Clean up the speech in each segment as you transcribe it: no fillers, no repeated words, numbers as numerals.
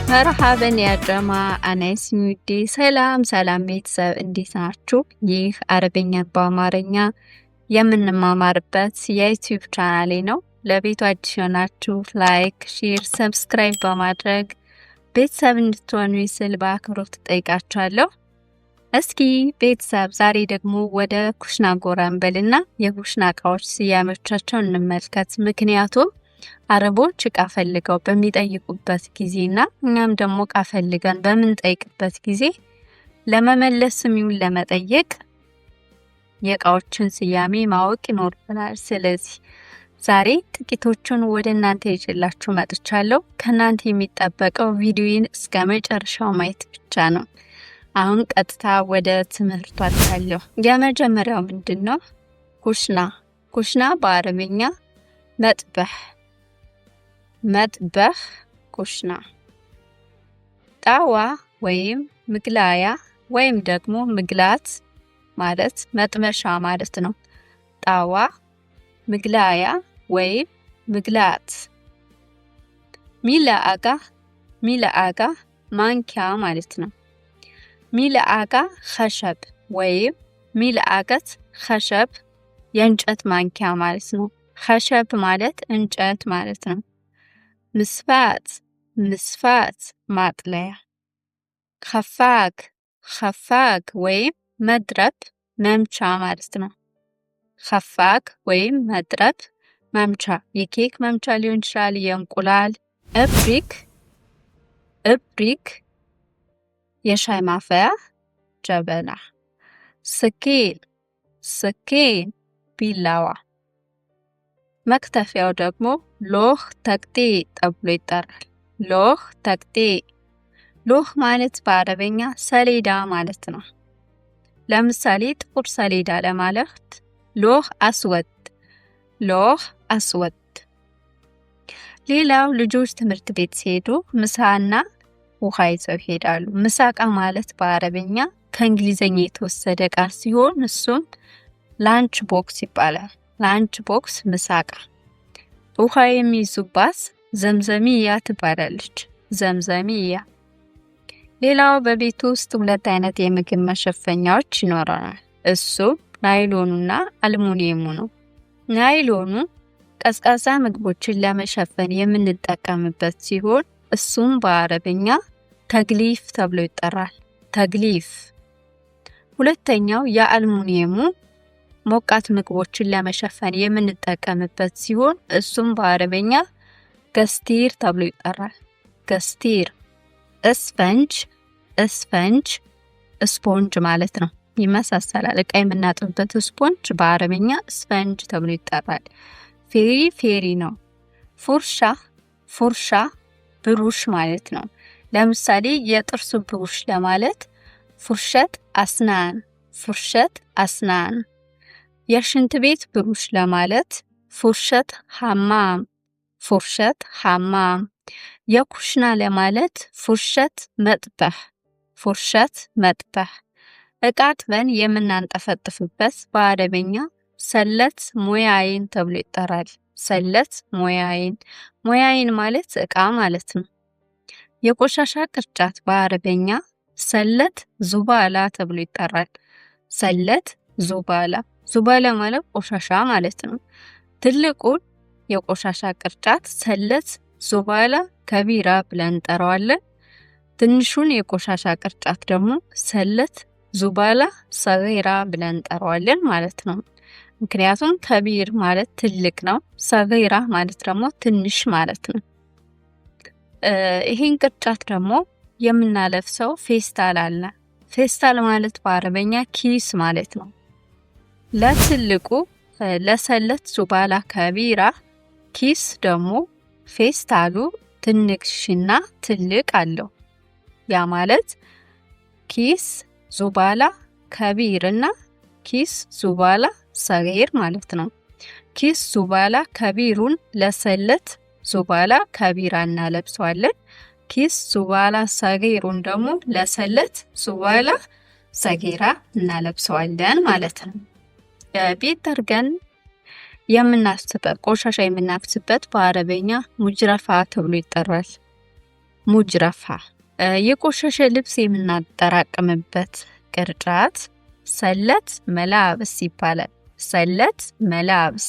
መርሐበን ያ ጀማ አናይስ ሚዲ ሰላም ቤተሰብ እንዴት ናችሁ? ይህ አረበኛ በአማርኛ የምንማማርበት የዩቲዩብ ቻናሌ ነው። ለቤቱ አዲስ ናችሁ ላይክ፣ ሼር፣ ሰብስክራይብ በማድረግ ቤተሰብ እንድትሆኑ ስል በአክብሮት ጠይቃችኋለሁ። እስኪ ቤተሰብ ዛሬ ደግሞ ወደ ኩሽና ጎራ እንበልና የኩሽና እቃዎች ስያሜዎቻቸውን እንመልከት። ምክንያቱም አረቦች እቃ ፈልገው በሚጠይቁበት ጊዜና እኛም ደግሞ እቃ ፈልገን በምንጠይቅበት ጊዜ ለመመለስም ይሁን ለመጠየቅ የእቃዎችን ስያሜ ማወቅ ይኖርብናል። ስለዚህ ዛሬ ጥቂቶቹን ወደ እናንተ ይዤላችሁ መጥቻለሁ። ከናንተ የሚጠበቀው ቪዲዮውን እስከ መጨረሻው ማየት ብቻ ነው። አሁን ቀጥታ ወደ ትምህርቱ አልፋለሁ። የመጀመሪያው ምንድነው? ኩሽና በአረብኛ መጥበህ ኩሽና። ጣዋ ወይም ምግላያ ወይም ደግሞ ምግላት ማለት መጥመሻ ማለት ነው። ጣዋ ምግላያ ወይም ምግላት። ሚለአጋ ማንኪያ ማለት ነው። ሚለአጋ ኸሸብ ወይም ሚለአገት ኸሸብ የእንጨት ማንኪያ ማለት ነው። ኸሸብ ማለት እንጨት ማለት ነው። ምስፋት ማጥለያ። ኸፋግ ወይም መድረብ መምቻ ማለት ነው። ኸፋግ ወይም መድረብ መምቻ የኬክ መምቻ ሊሆን ይችላል፣ የእንቁላል። እብሪክ የሻይ ማፈያ ጀበና። ስኪን ቢላዋ። መክተፊያው ደግሞ ሎህ ተቅጤ ተብሎ ይጠራል። ሎህ ማለት በአረበኛ ሰሌዳ ማለት ነው። ለምሳሌ ጥቁር ሰሌዳ ለማለት ሎህ አስወድ። ሌላው ልጆች ትምህርት ቤት ሲሄዱ ምሳና ውሃ ይዘው ይሄዳሉ። ምሳቃ ማለት በአረበኛ ከእንግሊዘኛ የተወሰደ ቃል ሲሆን እሱም ላንች ቦክስ ይባላል። ላንች ቦክስ ምሳቃ። ውሃ የሚይዙባት ዘምዘሚያ ትባላለች። ዘምዘሚያ። ሌላው በቤት ውስጥ ሁለት አይነት የምግብ መሸፈኛዎች ይኖረናል። እሱም ናይሎኑና አልሙኒየሙ ነው። ናይሎኑ ቀዝቃዛ ምግቦችን ለመሸፈን የምንጠቀምበት ሲሆን እሱም በአረበኛ ተግሊፍ ተብሎ ይጠራል። ተግሊፍ። ሁለተኛው የአልሙኒየሙ ሞቃት ምግቦችን ለመሸፈን የምንጠቀምበት ሲሆን እሱም በአረበኛ ገስቲር ተብሎ ይጠራል። ገስቲር። ስፖንጅ ማለት ነው። ይመሳሰላል። እቃ የምናጥብበት ስፖንጅ በአረበኛ ስፈንጅ ተብሎ ይጠራል። ፌሪ ነው። ፉርሻ ብሩሽ ማለት ነው። ለምሳሌ የጥርስ ብሩሽ ለማለት ፉርሸት አስናን። የሽንት ቤት ብሩሽ ለማለት ፉርሸት ሐማም። የኩሽና ለማለት ፉርሸት መጥበህ። እቃ አጥበን የምናንጠፈጥፍበት በአረበኛ ሰለት ሙያይን ተብሎ ይጠራል። ሰለት ሙያይን ማለት እቃ ማለት ነው። የቆሻሻ ቅርጫት በአረበኛ ሰለት ዙባላ ተብሎ ይጠራል። ሰለት ዙባላ ማለት ቆሻሻ ማለት ነው። ትልቁን የቆሻሻ ቅርጫት ሰለት ዙባላ ከቢራ ብለን እንጠራዋለን። ትንሹን የቆሻሻ ቅርጫት ደግሞ ሰለት ዙባላ ሰገራ ብለን እንጠራዋለን ማለት ነው። ምክንያቱም ከቢር ማለት ትልቅ ነው፣ ሰገራ ማለት ደግሞ ትንሽ ማለት ነው። ይሄን ቅርጫት ደግሞ የምናለብሰው ፌስታል አለ። ፌስታል ማለት በአረበኛ ኪስ ማለት ነው። ለትልቁ ለሰለት ዙባላ ከቢራ ኪስ ደግሞ ፌስታሉ ትንሽና ትልቅ አለው። ያ ማለት ኪስ ዙባላ ከቢርና ኪስ ዙባላ ሰገር ማለት ነው። ኪስ ዙባላ ከቢሩን ለሰለት ዙባላ ከቢራ እናለብሰዋለን። ኪስ ዙባላ ሰገሩን ደግሞ ለሰለት ዙባላ ሰገራ እናለብሰዋለን ማለት ነው። ቤት ጠርገን የምናስበት ቆሻሻ የምናፍስበት በአረበኛ ሙጅረፋ ተብሎ ይጠራል። ሙጅረፋ የቆሸሸ ልብስ የምናጠራቅምበት ቅርጫት ሰለት መላብስ ይባላል። ሰለት መላብስ።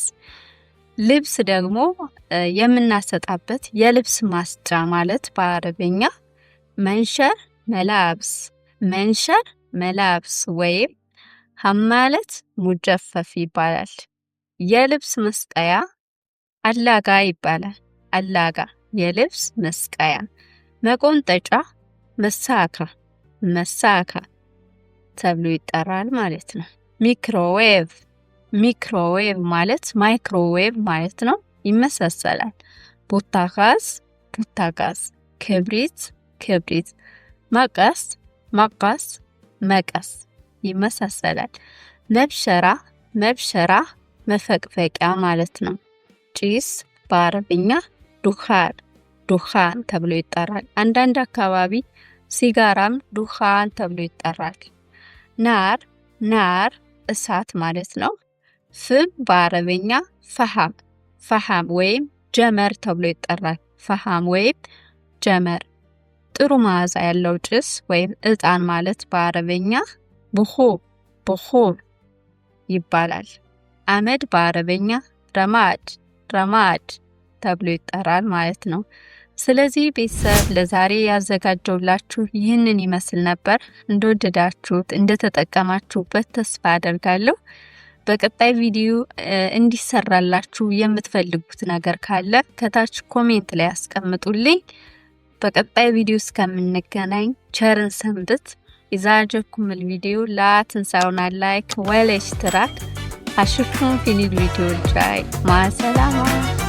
ልብስ ደግሞ የምናሰጣበት የልብስ ማስጫ ማለት በአረበኛ መንሸር መላብስ፣ መንሸር መላብስ ወይም ሐማለት ሙጀፈፍ ይባላል። የልብስ መስቀያ አላጋ ይባላል። አላጋ የልብስ መስቀያ። መቆንጠጫ መሳካ፣ መሳካ ተብሎ ይጠራል ማለት ነው። ሚክሮዌቭ፣ ሚክሮዌቭ ማለት ማይክሮዌቭ ማለት ነው። ይመሳሰላል። ቡታጋዝ፣ ቡታጋዝ። ክብሪት፣ ክብሪት። መቀስ፣ መቀስ፣ መቀስ ይመሳሰላል። መብሸራ፣ መብሸራ መፈቅፈቂያ ማለት ነው። ጭስ በአረብኛ ዱኻን፣ ዱኻን ተብሎ ይጠራል። አንዳንድ አካባቢ ሲጋራም ዱኻን ተብሎ ይጠራል። ናር፣ ናር እሳት ማለት ነው። ፍም በአረበኛ ፈሃም፣ ፈሃም ወይም ጀመር ተብሎ ይጠራል። ፈሃም ወይም ጀመር። ጥሩ መዓዛ ያለው ጭስ ወይም እጣን ማለት በአረበኛ ብኹር፣ ብኹር ይባላል። አመድ በአረበኛ ረማድ፣ ረማድ ተብሎ ይጠራል ማለት ነው። ስለዚህ ቤተሰብ ለዛሬ ያዘጋጀውላችሁ ይህንን ይመስል ነበር። እንደወደዳችሁት እንደተጠቀማችሁበት ተስፋ አደርጋለሁ። በቀጣይ ቪዲዮ እንዲሰራላችሁ የምትፈልጉት ነገር ካለ ከታች ኮሜንት ላይ አስቀምጡልኝ። በቀጣይ ቪዲዮ እስከምንገናኝ ቸርን ሰንብት። إذا عجبكم الفيديو لا تنسون اللايك والاشتراك. أشوفكم في الفيديو الجاي. مع السلامة.